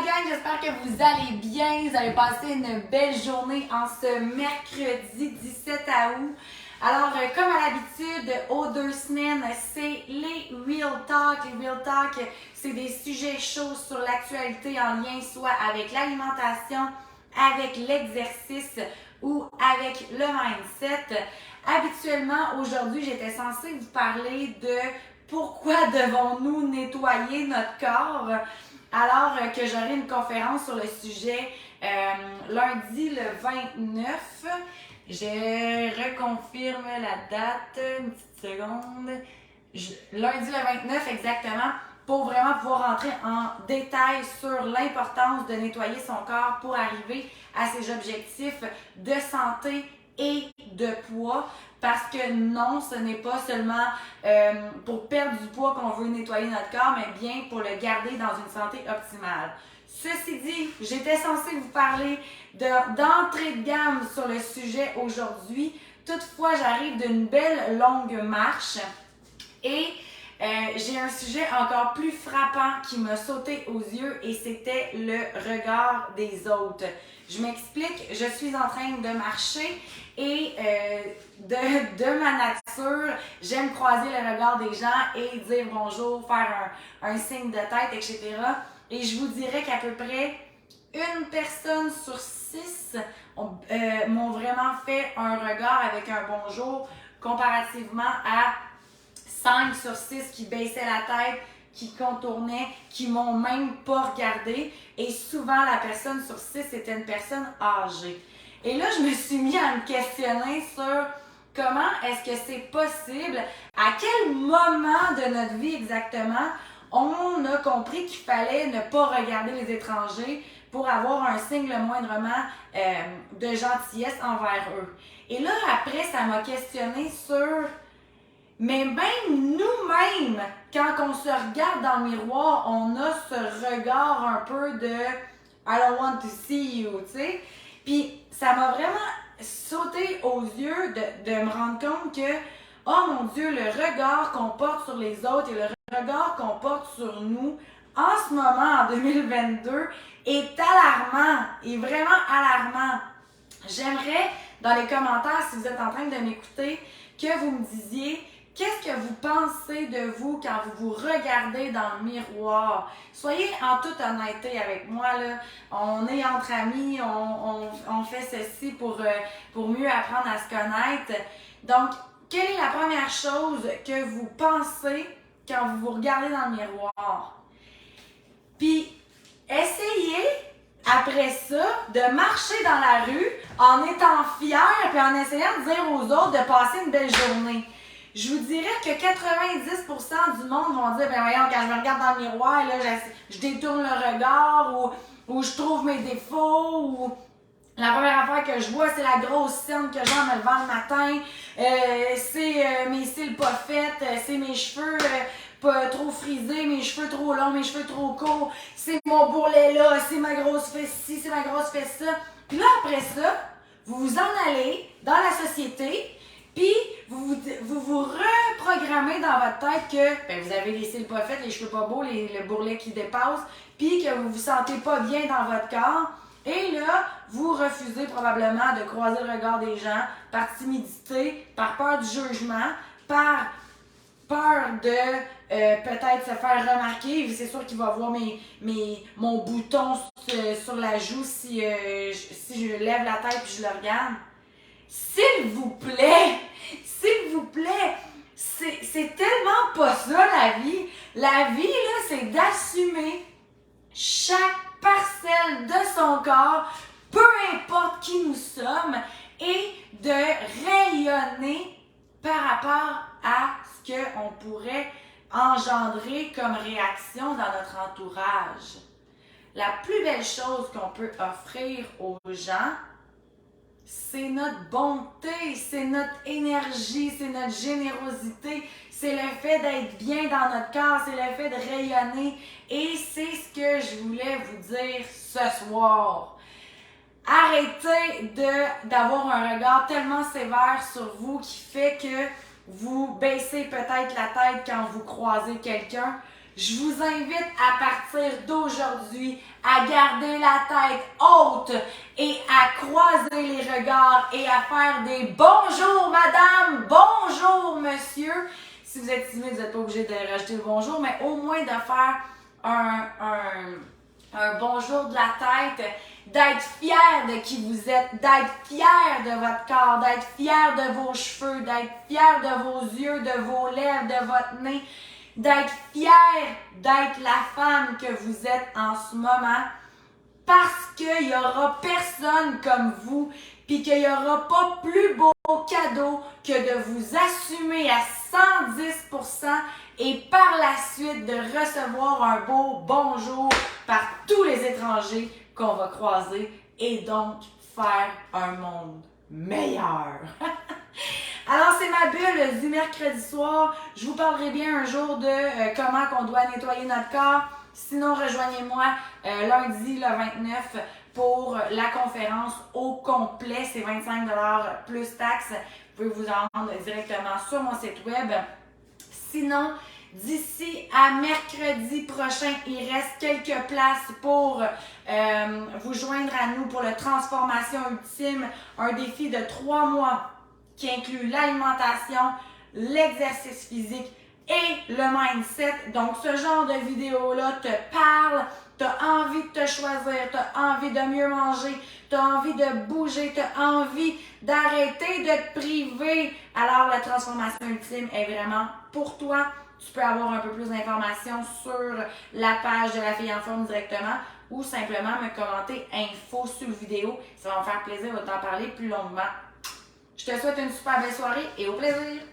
gang, j'espère que vous allez bien, vous avez passé une belle journée en ce mercredi 17 août. Alors, comme à l'habitude, aux 2 semaines, c'est les Real Talk. Les Real Talk, c'est des sujets chauds sur l'actualité en lien soit avec l'alimentation, avec l'exercice ou avec le mindset. Habituellement, aujourd'hui, j'étais censée vous parler de pourquoi devons-nous nettoyer notre corps, alors que j'aurai une conférence sur le sujet lundi le 29. Je reconfirme la date, une petite seconde. Lundi le 29 exactement, pour vraiment pouvoir rentrer en détail sur l'importance de nettoyer son corps pour arriver à ses objectifs de santé et de poids. Parce que non, ce n'est pas seulement pour perdre du poids qu'on veut nettoyer notre corps, mais bien pour le garder dans une santé optimale. Ceci dit, j'étais censée vous parler d'entrée de gamme sur le sujet aujourd'hui. Toutefois, j'arrive d'une belle longue marche et j'ai un sujet encore plus frappant qui m'a sauté aux yeux et c'était le regard des autres. Je m'explique, je suis en train de marcher et de ma nature, j'aime croiser le regard des gens et dire bonjour, faire un signe de tête, etc. Et je vous dirais qu'à peu près une personne sur 6 m'ont vraiment fait un regard avec un bonjour comparativement à 5 sur 6 qui baissaient la tête, qui contournaient, qui m'ont même pas regardé. Et souvent, la personne sur 6 était une personne âgée. Et là, je me suis mis à me questionner sur comment est-ce que c'est possible, à quel moment de notre vie exactement, on a compris qu'il fallait ne pas regarder les étrangers pour avoir un signe le moindrement de gentillesse envers eux. Et là, après, ça m'a questionné sur... Mais même nous-mêmes, quand on se regarde dans le miroir, on a ce regard un peu de I don't want to see you, tu sais. Puis ça m'a vraiment sauté aux yeux de me rendre compte que, oh mon Dieu, le regard qu'on porte sur les autres et le regard qu'on porte sur nous en ce moment, en 2022, est alarmant, est vraiment alarmant. J'aimerais, dans les commentaires, si vous êtes en train de m'écouter, que vous me disiez qu'est-ce que vous pensez de vous quand vous vous regardez dans le miroir. Soyez en toute honnêteté avec moi, là. On est entre amis, on fait ceci pour mieux apprendre à se connaître. Donc, quelle est la première chose que vous pensez quand vous vous regardez dans le miroir? Puis, essayez, après ça, de marcher dans la rue en étant fier et en essayant de dire aux autres de passer une belle journée. Je vous dirais que 90% du monde vont dire, ben voyons, quand je me regarde dans le miroir, là, je détourne le regard ou je trouve mes défauts ou la première affaire que je vois, c'est la grosse scène que j'ai en me levant le matin, c'est mes cils pas faits, c'est mes cheveux pas trop frisés, mes cheveux trop longs, mes cheveux trop courts, c'est mon bourrelet là, c'est ma grosse fesse ci, c'est ma grosse fesse ça. Puis là, après ça, vous vous en allez dans la société, puis vous reprogrammez dans votre tête que ben, vous avez les cils pas faits, les cheveux pas beaux, le bourrelet qui dépasse, puis que vous vous sentez pas bien dans votre corps. Et là, vous refusez probablement de croiser le regard des gens par timidité, par peur du jugement, par peur de peut-être se faire remarquer. C'est sûr qu'il va voir mon bouton sur la joue si je lève la tête et je le regarde. S'il vous plaît, c'est tellement pas ça la vie. La vie, là, c'est d'assumer chaque parcelle de son corps, peu importe qui nous sommes, et de rayonner par rapport à ce qu'on pourrait engendrer comme réaction dans notre entourage. La plus belle chose qu'on peut offrir aux gens, c'est notre bonté, c'est notre énergie, c'est notre générosité, c'est le fait d'être bien dans notre corps, c'est le fait de rayonner. Et c'est ce que je voulais vous dire ce soir. Arrêtez d'avoir un regard tellement sévère sur vous qui fait que vous baissez peut-être la tête quand vous croisez quelqu'un. Je vous invite à partir d'aujourd'hui à garder la tête haute et à croiser les regards et à faire des bonjour madame, bonjour monsieur. Si vous êtes timide, vous n'êtes pas obligé de rajouter le bonjour, mais au moins de faire un bonjour de la tête, d'être fier de qui vous êtes, d'être fier de votre corps, d'être fier de vos cheveux, d'être fier de vos yeux, de vos lèvres, de votre nez, d'être fier d'être la femme que vous êtes en ce moment, parce qu'il n'y aura personne comme vous, puis qu'il n'y aura pas plus beau cadeau que de vous assumer à 110% et par la suite de recevoir un beau bonjour par tous les étrangers qu'on va croiser et donc faire un monde meilleur. Alors, c'est ma bulle du mercredi soir. Je vous parlerai bien un jour de comment on doit nettoyer notre corps. Sinon, rejoignez-moi lundi le 29 pour la conférence au complet. C'est 25$ plus taxes. Vous pouvez vous en rendre directement sur mon site web. Sinon, d'ici à mercredi prochain, il reste quelques places pour vous joindre à nous pour le Transformation Ultime, un défi de 3 mois qui inclut l'alimentation, l'exercice physique et le mindset. Donc, ce genre de vidéo-là te parle, tu as envie de te choisir, tu as envie de mieux manger, tu as envie de bouger, tu as envie d'arrêter de te priver. Alors, la transformation ultime est vraiment pour toi. Tu peux avoir un peu plus d'informations sur la page de La Fille en Forme directement ou simplement me commenter info sur la vidéo. Ça va me faire plaisir de t'en parler plus longuement. Je te souhaite une super belle soirée et au plaisir!